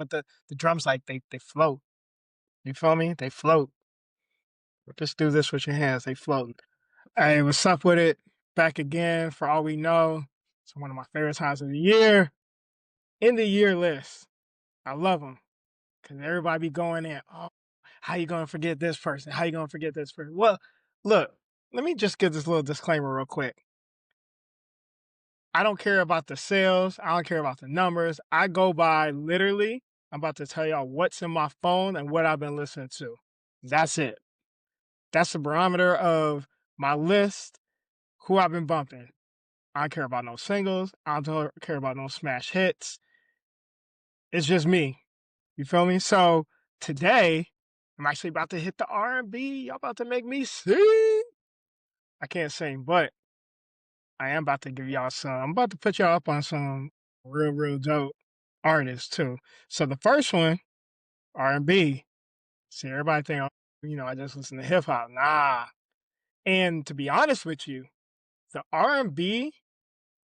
but the drums like they float. You feel me? They float. Just do this with your hands. They float. Hey, what's up with it? Back again for all we know. It's one of my favorite times of the year. In the year list. I love them because everybody be going in. Oh, how you gonna forget this person? How you gonna forget this person? Well, look, let me just give this little disclaimer real quick. I don't care about the sales. I don't care about the numbers. I go by literally, I'm about to tell y'all what's in my phone and what I've been listening to. That's it. That's the barometer of my list, who I've been bumping. I don't care about no singles. I don't care about no smash hits. It's just me. You feel me? So today, I'm actually about to hit the R&B. Y'all about to make me sing. I can't sing, but I am about to give y'all some. I'm about to put y'all up on some real dope artists too. So the first one, R&B. See, everybody think, I just listen to hip hop. Nah. And to be honest with you, the R&B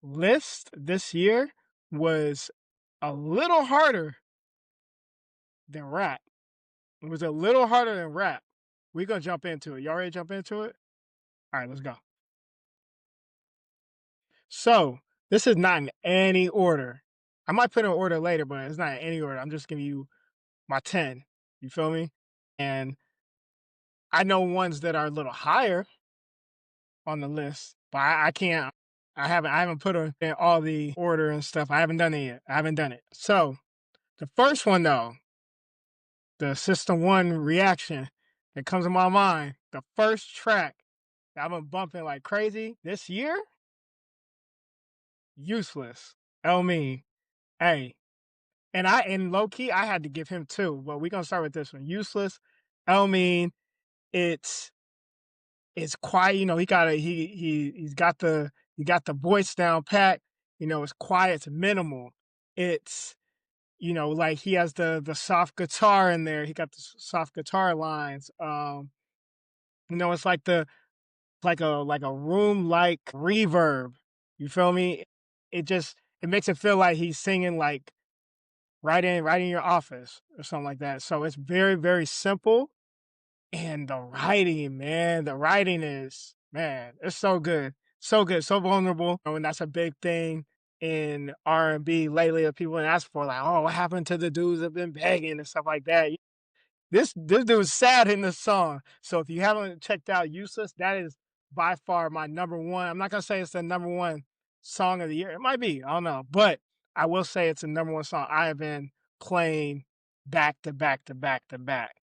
list this year was a little harder than rap. It was a little harder than rap. We're gonna jump into it. Y'all ready to jump into it? All right, let's go. So this is not in any order. I might put in order later, but it's not in any order. I'm just giving you my 10. You feel me? And I know ones that are a little higher on the list, but I can't. I haven't put them in all the order and stuff. I haven't done it yet. I haven't done it. So the first one though, the System One reaction that comes to my mind, the first track that I've been bumping like crazy this year, Useless, Elmiene. Hey, and low key, I had to give him two, but we're gonna start with this one. Useless, Elmiene. It's it's quiet, he's got the voice down pat, it's quiet, it's minimal. It's like he has the soft guitar in there. He got the soft guitar lines. It's like a room like reverb. You feel me? It makes it feel like he's singing like right in your office or something like that. So it's very, very simple. And the writing, man, it's so good. So good, so vulnerable. And that's a big thing in R&B lately that people ask for, like, oh, what happened to the dudes that have been begging and stuff like that. This dude's sad in this song. So if you haven't checked out Useless, that is by far my number one. I'm not gonna say it's the number one song of the year. It might be, I don't know, but I will say it's the number one song I have been playing back to back to back to back.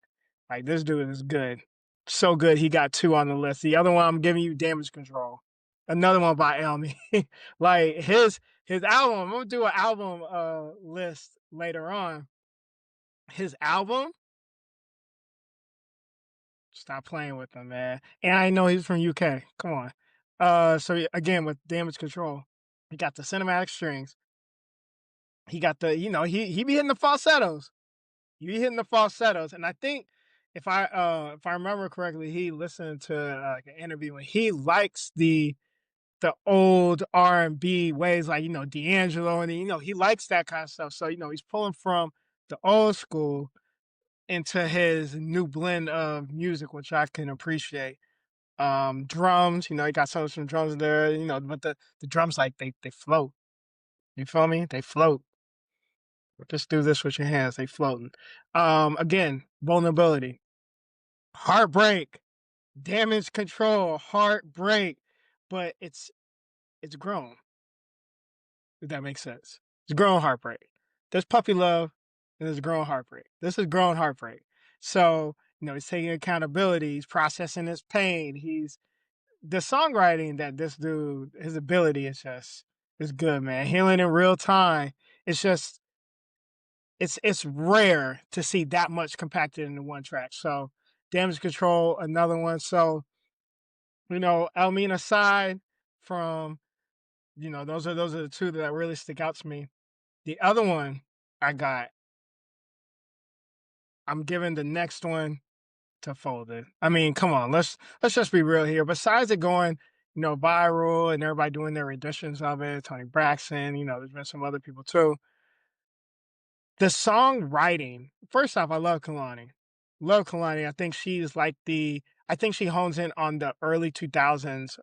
Like this dude is good, so good. He got two on the list. The other one I'm giving you, Damage Control. Another one by Elmiene. Like his album. I'm gonna do an album list later on. His album. Stop playing with him, man. And I know he's from UK. Come on. So again with Damage Control, he got the cinematic strings. He got he be hitting the falsettos. He be hitting the falsettos, and I think if I remember correctly, he listened to like an interview and he likes the old R&B ways, like D'Angelo, and he likes that kind of stuff. So he's pulling from the old school into his new blend of music, which I can appreciate. Drums, he got some drums there, but the drums like they float. You feel me? They float. Just do this with your hands, they floating. Again, vulnerability. Heartbreak, Damage Control, Heartbreak, but it's grown, if that makes sense. It's grown heartbreak. There's puppy love and there's grown heartbreak. This is grown heartbreak. So, he's taking accountability, he's processing his pain, he's the songwriting that this dude, his ability is good, man. Healing in real time. It's just it's rare to see that much compacted into one track. So Damage Control, another one. So, Elmiene aside from, those are the two that really stick out to me. The other one I'm giving the next one to Folded. I mean, come on, let's just be real here. Besides it going, viral and everybody doing their renditions of it, Tony Braxton, there's been some other people too. The songwriting. First off, I love Kehlani. Love Kehlani. I think she's like I think she hones in on the early 2000s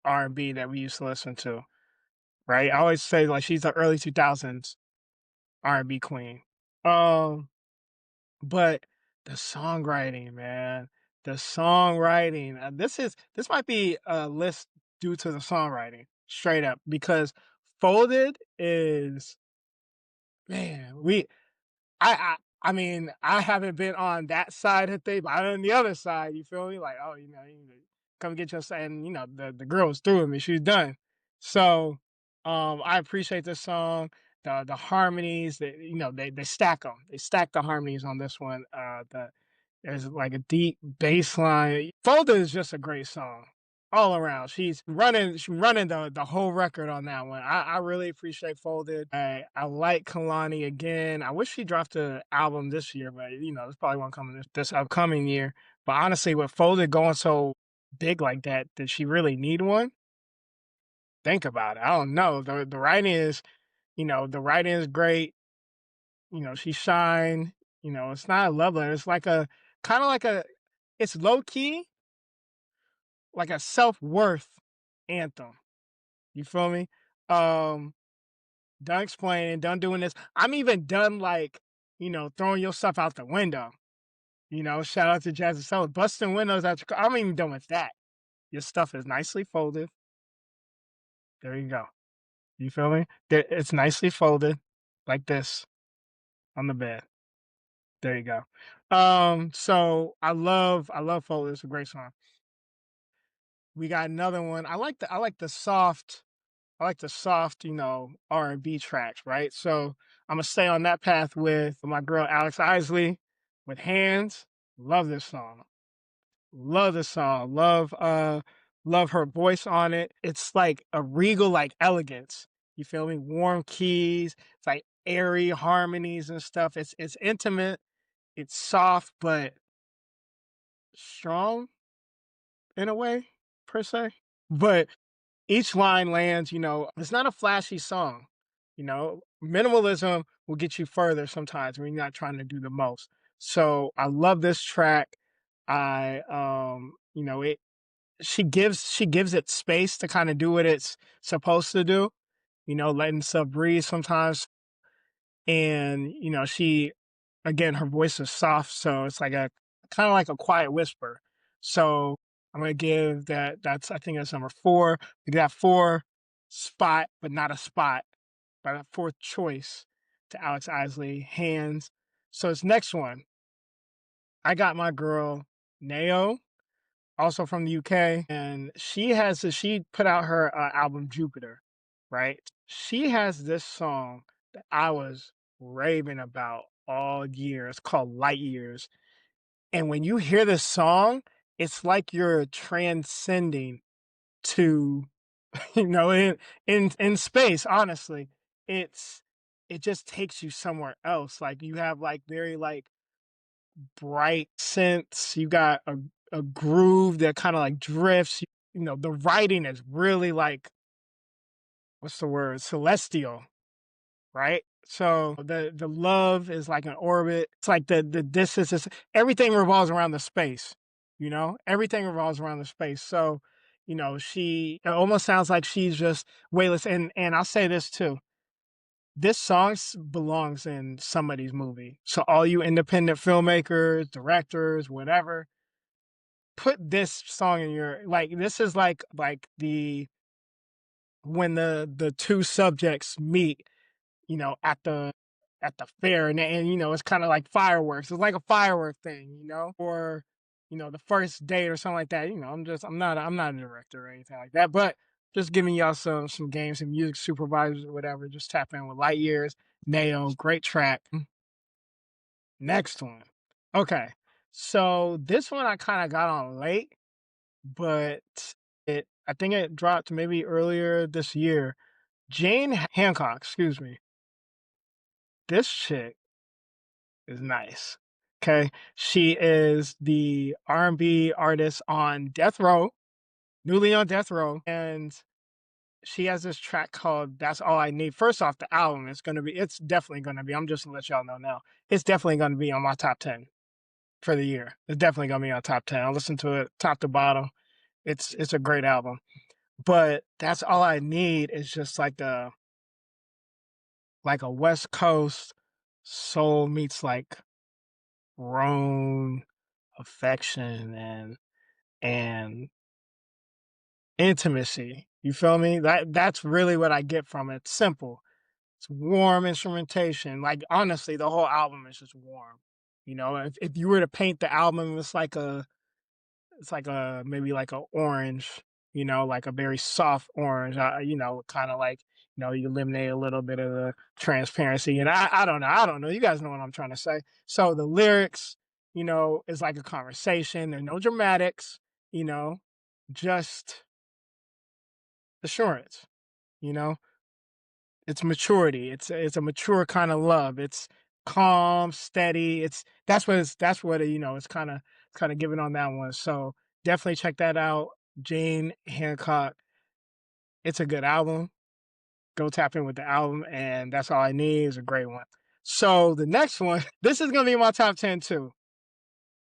R&B that we used to listen to, right? I always say like she's the early 2000s R&B queen. Um, but the songwriting, man, the songwriting. This might be a list due to the songwriting, straight up, because Folded is man, I mean, I haven't been on that side of things, but I'm on the other side, you feel me? Like, oh, you need to come get your side. And the girl was through with me. She's done. So I appreciate this song. The harmonies, they stack them. They stack the harmonies on this one. There's like a deep bass line. Folder is just a great song all around. She's running the whole record on that one. I really appreciate Folded. I like Kehlani again. I wish she dropped an album this year, but it's probably won't come this upcoming year. But honestly, with Folded going so big like that, did she really need one? Think about it. I don't know. The writing is, the writing is great. She shine. It's not a love letter. It's like a kind of like it's low key, like a self worth anthem. You feel me? Um, Done explaining, done doing this. I'm even done like, throwing your stuff out the window. Shout out to Jazz and Soul. Busting windows out your car. I'm even done with that. Your stuff is nicely folded. There you go. You feel me? It's nicely folded like this on the bed. There you go. So I love Folded. It's a great song. We got another one. I like the soft, R&B tracks, right? So I'm gonna stay on that path with my girl Alex Isley with Hands. Love this song. Love this song. Love her voice on it. It's like a regal like elegance. You feel me? Warm keys. It's like airy harmonies and stuff. It's intimate. It's soft but strong in a way, per se. But each line lands, it's not a flashy song. Minimalism will get you further sometimes when you're not trying to do the most. So I love this track. I it she gives it space to kind of do what it's supposed to do, letting stuff breathe sometimes. And, she again, her voice is soft, so it's like a kind of like a quiet whisper. So I'm gonna give that's I think that's number four. We got four spot, but not a spot, but a fourth choice to Alex Isley, Hands. So this next one, I got my girl Nao, also from the UK, and she put out her album Jupiter, right? She has this song that I was raving about all year. It's called Light Years. And when you hear this song, it's like you're transcending to, in space, honestly. It's it just takes you somewhere else. Like you have like very like bright synths, you got a groove that kind of like drifts. The writing is really like what's the word? Celestial, right? So the love is like an orbit. It's like the distance is everything revolves around the space. Everything revolves around the space. So, it almost sounds like she's just weightless. And I'll say this too. This song belongs in somebody's movie. So all you independent filmmakers, directors, whatever, put this song in your like. This is like the when the two subjects meet, at the fair, and it's kind of like fireworks. It's like a firework thing, or the first date or something like that. I'm not a director or anything like that, but just giving y'all some games and music supervisors or whatever. Just tap in with Light Years, Nao, great track. Next one, okay. So this one I kind of got on late, but I think it dropped maybe earlier this year. Jane Hancock, excuse me. This chick is nice. Okay. She is the R&B artist on Death Row, newly on Death Row. And she has this track called "That's All I Need." First off, the album is gonna be. It's definitely gonna be. I'm just gonna let y'all know now. It's definitely gonna be on my top 10 for the year. It's definitely gonna be on top 10. I listen to it top to bottom. It's a great album. But "That's All I Need" is just like a West Coast soul meets like grown affection and intimacy. You feel me? That's really what I get from it. Simple. It's warm instrumentation. Like honestly, the whole album is just warm. You know, if you were to paint the album, it's like a maybe like a orange, you know, like a very soft orange, you know, kind of like, you know, you eliminate a little bit of the transparency. And I don't know. I don't know. You guys know what I'm trying to say. So the lyrics, you know, is like a conversation. There are no dramatics, you know, just assurance, you know, it's maturity. It's a mature kind of love. It's calm, steady. That's what you know. It's kind of giving on that one. So definitely check that out. Jane Hancock. It's a good album. Go tap in with the album, and that's all I need is a great one. So the next one, this is gonna be in my top 10 too.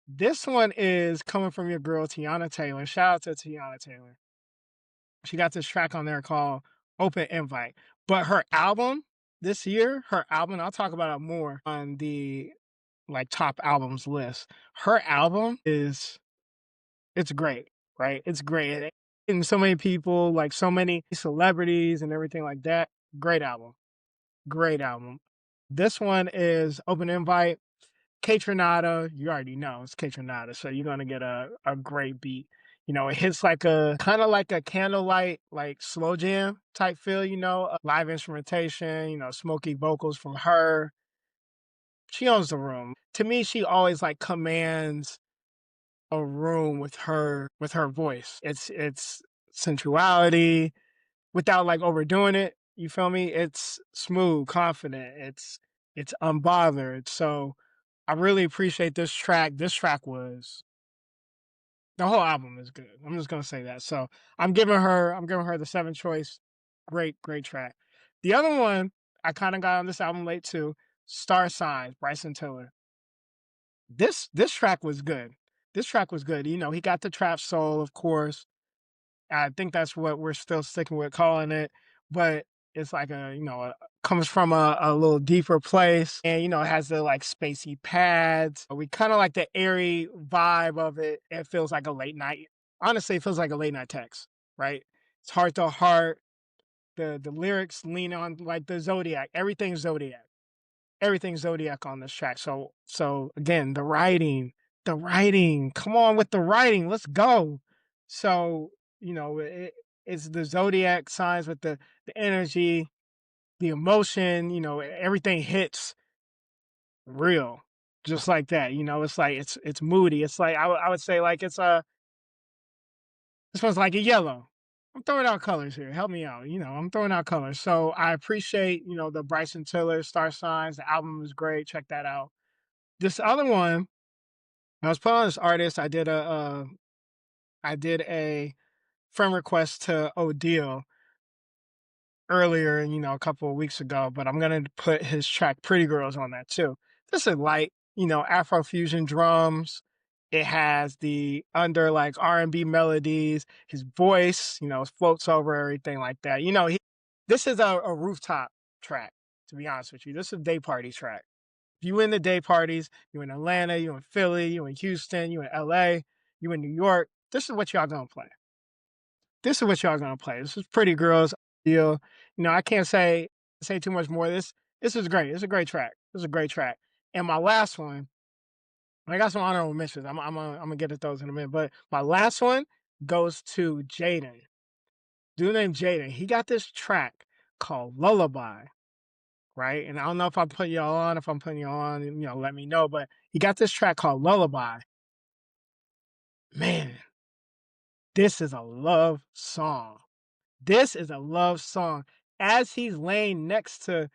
This one is coming from your girl Teyana Taylor. Shout out to Teyana Taylor. She got this track on there called Open Invite. But her album this year, her album, I'll talk about it more on the like top albums list. Her album is it's great, right? It's great. And so many people, like so many celebrities and everything like that. Great album. Great album. This one is Open Invite. Kaytranada, you already know it's Kaytranada, so you're gonna get a great beat. You know, it hits like a kind of like a candlelight, like slow jam type feel, you know, live instrumentation, you know, smoky vocals from her. She owns the room. To me, she always like commands a room with her voice. It's sensuality without like overdoing it. You feel me? It's smooth, confident. It's unbothered. So I really appreciate this track. This track was the whole album is good. I'm just gonna say that. So I'm giving her the seventh choice. Great track. The other one I kind of got on this album late too. Star Signs, Bryson Tiller. This track was good. This track was good. You know, he got the trap soul, of course. I think that's what we're still sticking with calling it. But it's like comes from a little deeper place and, you know, it has the like spacey pads. We kind of like the airy vibe of it. It feels like a late night. Honestly, it feels like a late night text, right? It's heart to heart. The lyrics lean on like the Zodiac. Everything's Zodiac on this track. So again, the writing, come on with the writing, let's go. So you know, it's the Zodiac signs with the energy, the emotion. You know, everything hits real, just like that. You know, it's like it's moody. It's like I would say like this one's like a yellow. I'm throwing out colors here. Help me out. You know, I'm throwing out colors. So I appreciate, you know, the Bryson Tiller Star Signs. The album is great. Check that out. This other one, I was put on this artist. I did a friend request to Odeal earlier, you know, a couple of weeks ago, but I'm gonna put his track Pretty Girls on that too. This is light, you know, Afrofusion drums. It has the under like R&B melodies. His voice, you know, floats over everything like that. You know, this is a rooftop track, to be honest with you. This is a day party track. If you in the day parties, you in Atlanta, you in Philly, you in Houston, you in LA, you in New York, this is what y'all gonna play. This is what y'all gonna play. This is Pretty Girls deal. You know, I can't say too much more. This is great. It's a great track. This is a great track. And my last one, I got some honorable mentions. I'm gonna get to those in a minute. But my last one goes to Jaydon. Dude named Jaydon. He got this track called Lullaby, right? And I don't know if I'm putting y'all on. If I'm putting y'all on, you know, let me know. But he got this track called Lullaby. Man, this is a love song. This is a love song. As he's laying next to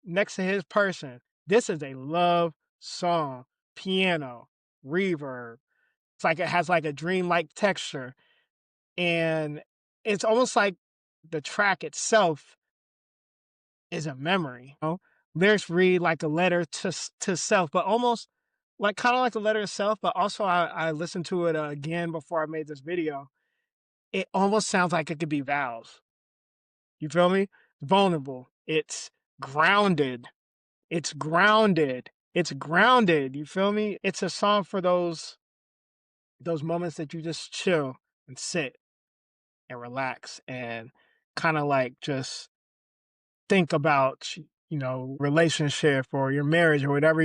his person, this is a love song. Piano, reverb. It's like it has like a dreamlike texture. And it's almost like the track itself is a memory. You know? Lyrics read like a letter to self, but almost like kind of like a letter to self. But also, I listened to it again before I made this video. It almost sounds like it could be vows. You feel me? Vulnerable. It's grounded. It's grounded. It's grounded. You feel me? It's a song for those moments that you just chill and sit and relax and kind of like just think about relationship or your marriage or whatever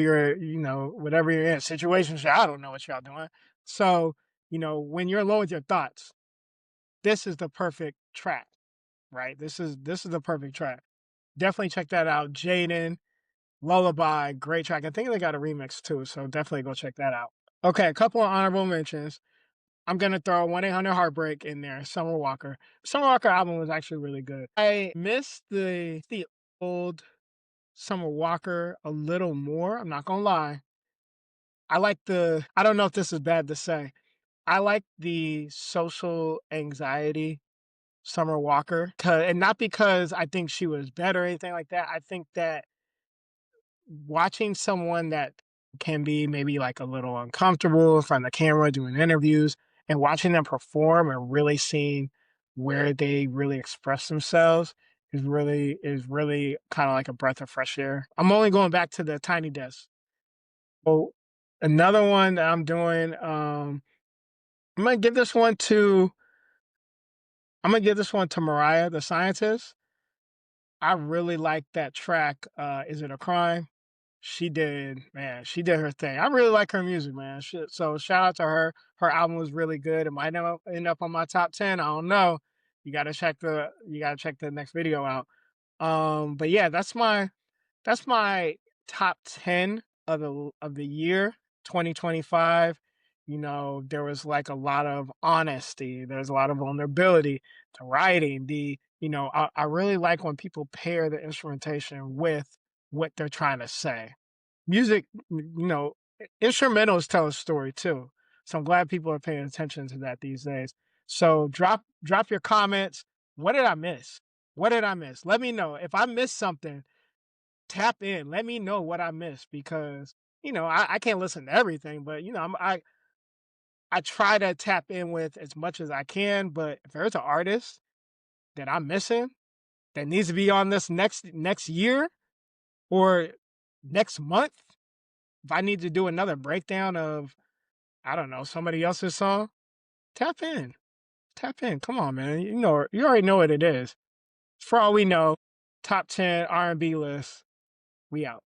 whatever you're in situation. I don't know what y'all doing. So when you're alone with your thoughts, this is the perfect track, right? This is the perfect track. Definitely check that out. Jaydon, Lullaby, great track. I think they got a remix too, so definitely go check that out. Okay, a couple of honorable mentions. I'm gonna throw 1-800 Heartbreak in there. Summer Walker. Summer Walker album was actually really good. I missed the old Summer Walker a little more. I'm not gonna lie. I don't know if this is bad to say. I like the social anxiety Summer Walker, and not because I think she was better or anything like that. I think that watching someone that can be maybe like a little uncomfortable in front of the camera doing interviews and watching them perform and really seeing where they really express themselves is really kind of like a breath of fresh air. I'm only going back to the Tiny Desk. So another one that I'm doing, I'm gonna give this one to Mariah, the Scientist. I really like that track. Is It a Crime? She did her thing. I really like her music, man. So shout out to her. Her album was really good. It might not end up on my top 10. I don't know. You gotta check the next video out. But yeah, that's my top 10 of the year 2025. There was like a lot of honesty. There's a lot of vulnerability to writing. I really like when people pair the instrumentation with what they're trying to say. Music, instrumentals tell a story too. So I'm glad people are paying attention to that these days. So drop your comments. What did I miss? What did I miss? Let me know. If I missed something, tap in. Let me know what I missed because I can't listen to everything, but I try to tap in with as much as I can. But if there's an artist that I'm missing that needs to be on this next year or next month, if I need to do another breakdown of, I don't know, somebody else's song, tap in. Tap in. Come on, man. You already know what it is. For all we know, top 10 R&B list. We out.